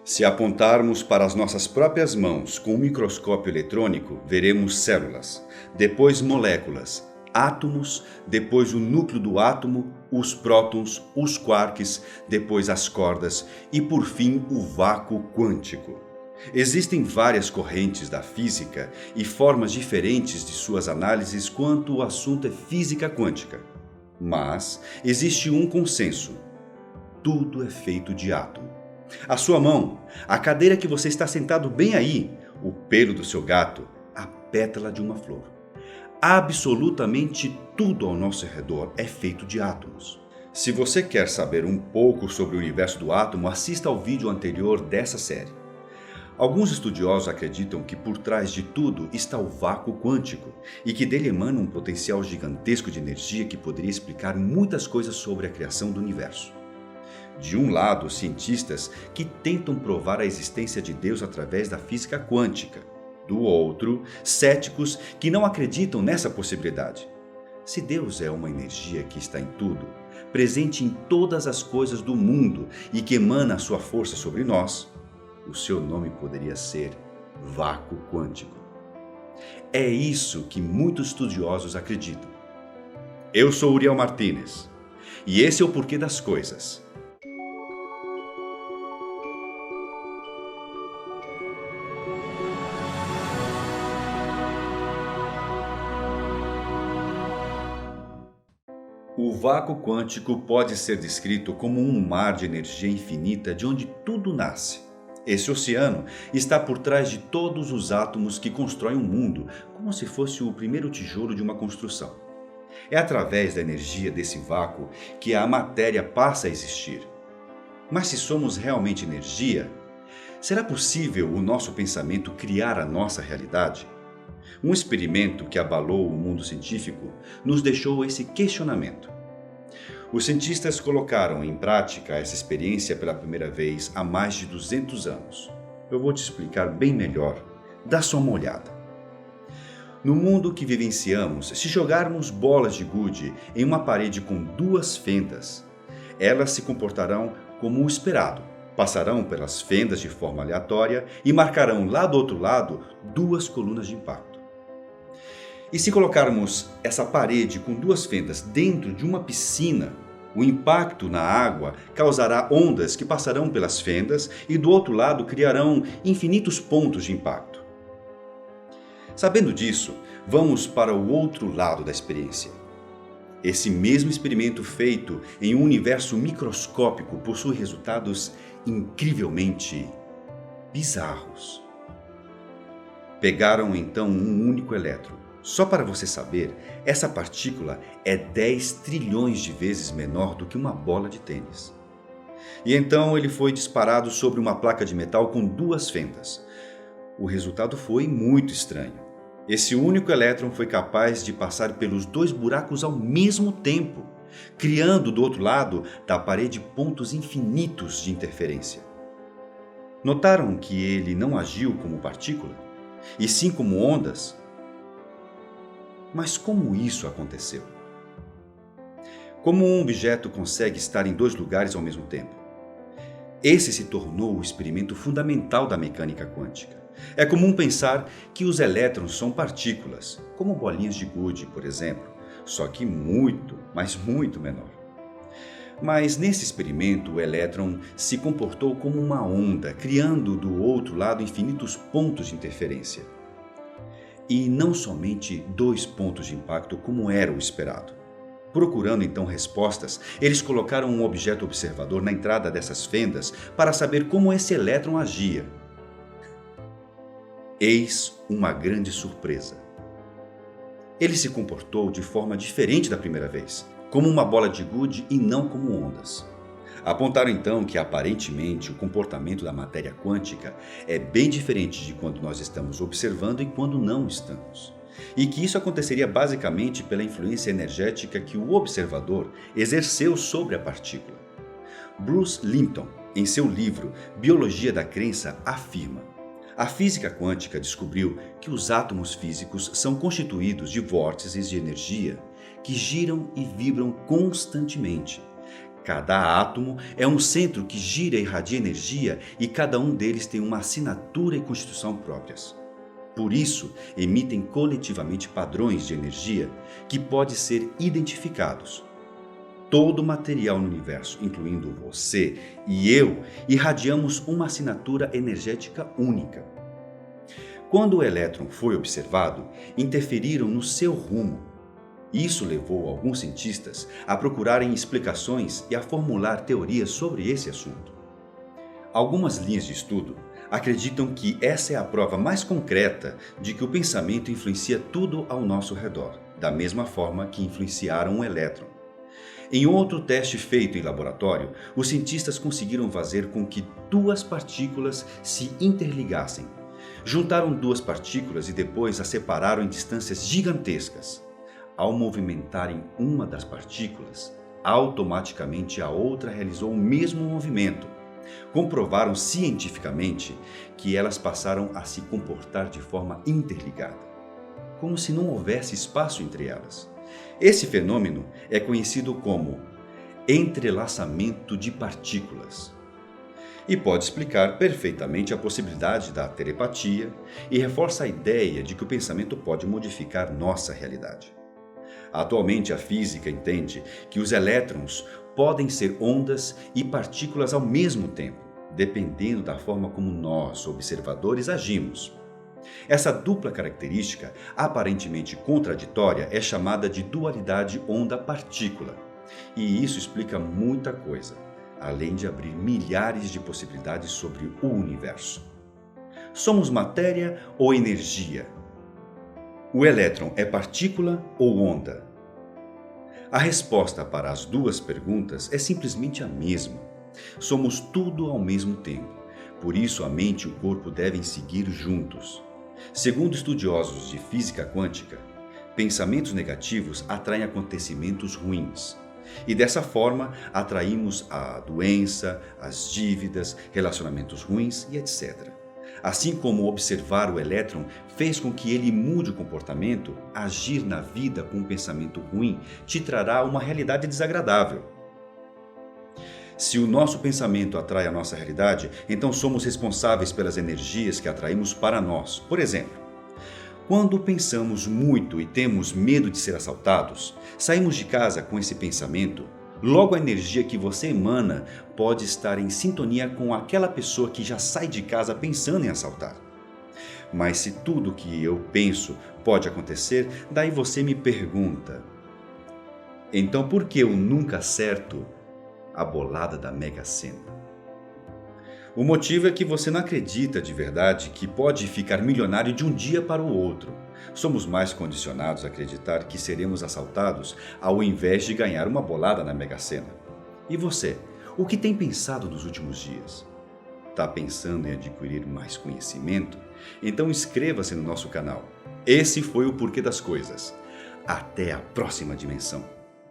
Se apontarmos para as nossas próprias mãos com um microscópio eletrônico, veremos células, depois moléculas, átomos, depois o núcleo do átomo, os prótons, os quarks, depois as cordas e, por fim, o vácuo quântico. Existem várias correntes da física e formas diferentes de suas análises quanto o assunto é física quântica. Mas existe um consenso: tudo é feito de átomo. A sua mão, a cadeira que você está sentado bem aí, o pelo do seu gato, a pétala de uma flor. Absolutamente tudo ao nosso redor é feito de átomos. Se você quer saber um pouco sobre o universo do átomo, assista ao vídeo anterior dessa série. Alguns estudiosos acreditam que por trás de tudo está o vácuo quântico e que dele emana um potencial gigantesco de energia que poderia explicar muitas coisas sobre a criação do universo. De um lado, cientistas que tentam provar a existência de Deus através da física quântica. Do outro, céticos que não acreditam nessa possibilidade. Se Deus é uma energia que está em tudo, presente em todas as coisas do mundo e que emana a sua força sobre nós, o seu nome poderia ser vácuo quântico. É isso que muitos estudiosos acreditam. Eu sou Uriel Martínez e esse é o porquê das coisas. O vácuo quântico pode ser descrito como um mar de energia infinita de onde tudo nasce. Esse oceano está por trás de todos os átomos que constroem o mundo, como se fosse o primeiro tijolo de uma construção. É através da energia desse vácuo que a matéria passa a existir. Mas se somos realmente energia, será possível o nosso pensamento criar a nossa realidade? Um experimento que abalou o mundo científico nos deixou esse questionamento. Os cientistas colocaram em prática essa experiência pela primeira vez há mais de 200 anos. Eu vou te explicar bem melhor. Dá só uma olhada. No mundo que vivenciamos, se jogarmos bolas de gude em uma parede com duas fendas, elas se comportarão como o esperado. Passarão pelas fendas de forma aleatória e marcarão lá do outro lado duas colunas de impacto. E se colocarmos essa parede com duas fendas dentro de uma piscina, o impacto na água causará ondas que passarão pelas fendas e do outro lado criarão infinitos pontos de impacto. Sabendo disso, vamos para o outro lado da experiência. Esse mesmo experimento feito em um universo microscópico possui resultados incrivelmente bizarros. Pegaram então um único elétron. Só para você saber, essa partícula é 10 trilhões de vezes menor do que uma bola de tênis. E então ele foi disparado sobre uma placa de metal com duas fendas. O resultado foi muito estranho. Esse único elétron foi capaz de passar pelos dois buracos ao mesmo tempo, criando do outro lado da parede pontos infinitos de interferência. Notaram que ele não agiu como partícula, e sim como ondas? Mas como isso aconteceu? Como um objeto consegue estar em dois lugares ao mesmo tempo? Esse se tornou o experimento fundamental da mecânica quântica. É comum pensar que os elétrons são partículas, como bolinhas de gude, por exemplo, só que muito, mas muito menor. Mas nesse experimento o elétron se comportou como uma onda, criando do outro lado infinitos pontos de interferência. E não somente dois pontos de impacto como era o esperado. Procurando então respostas, eles colocaram um objeto observador na entrada dessas fendas para saber como esse elétron agia. Eis uma grande surpresa. Ele se comportou de forma diferente da primeira vez, como uma bola de gude e não como ondas. Apontaram então que aparentemente o comportamento da matéria quântica é bem diferente de quando nós estamos observando e quando não estamos. E que isso aconteceria basicamente pela influência energética que o observador exerceu sobre a partícula. Bruce Lipton, em seu livro Biologia da Crença, afirma: a física quântica descobriu que os átomos físicos são constituídos de vórtices de energia que giram e vibram constantemente. Cada átomo é um centro que gira e irradia energia e cada um deles tem uma assinatura e constituição próprias. Por isso, emitem coletivamente padrões de energia que podem ser identificados. Todo material no universo, incluindo você e eu, irradiamos uma assinatura energética única. Quando o elétron foi observado, interferiram no seu rumo. Isso levou alguns cientistas a procurarem explicações e a formular teorias sobre esse assunto. Algumas linhas de estudo acreditam que essa é a prova mais concreta de que o pensamento influencia tudo ao nosso redor, da mesma forma que influenciaram o elétron. Em outro teste feito em laboratório, os cientistas conseguiram fazer com que duas partículas se interligassem. Juntaram duas partículas e depois as separaram em distâncias gigantescas. Ao movimentarem uma das partículas, automaticamente a outra realizou o mesmo movimento. Comprovaram cientificamente que elas passaram a se comportar de forma interligada, como se não houvesse espaço entre elas. Esse fenômeno é conhecido como entrelaçamento de partículas e pode explicar perfeitamente a possibilidade da telepatia e reforça a ideia de que o pensamento pode modificar nossa realidade. Atualmente, a física entende que os elétrons podem ser ondas e partículas ao mesmo tempo, dependendo da forma como nós, observadores, agimos. Essa dupla característica, aparentemente contraditória, é chamada de dualidade onda-partícula. E isso explica muita coisa, além de abrir milhares de possibilidades sobre o universo. Somos matéria ou energia? O elétron é partícula ou onda? A resposta para as duas perguntas é simplesmente a mesma. Somos tudo ao mesmo tempo. Por isso, a mente e o corpo devem seguir juntos. Segundo estudiosos de física quântica, pensamentos negativos atraem acontecimentos ruins. E dessa forma, atraímos a doença, as dívidas, relacionamentos ruins e etc. Assim como observar o elétron fez com que ele mude o comportamento, agir na vida com um pensamento ruim te trará uma realidade desagradável. Se o nosso pensamento atrai a nossa realidade, então somos responsáveis pelas energias que atraímos para nós. Por exemplo, quando pensamos muito e temos medo de ser assaltados, saímos de casa com esse pensamento, logo a energia que você emana pode estar em sintonia com aquela pessoa que já sai de casa pensando em assaltar. Mas se tudo o que eu penso pode acontecer, daí você me pergunta: então por que eu nunca acerto a bolada da Mega Sena? O motivo é que você não acredita de verdade que pode ficar milionário de um dia para o outro. Somos mais condicionados a acreditar que seremos assaltados ao invés de ganhar uma bolada na Mega Sena. E você, o que tem pensado nos últimos dias? Está pensando em adquirir mais conhecimento? Então inscreva-se no nosso canal. Esse foi o Porquê das Coisas. Até a próxima dimensão.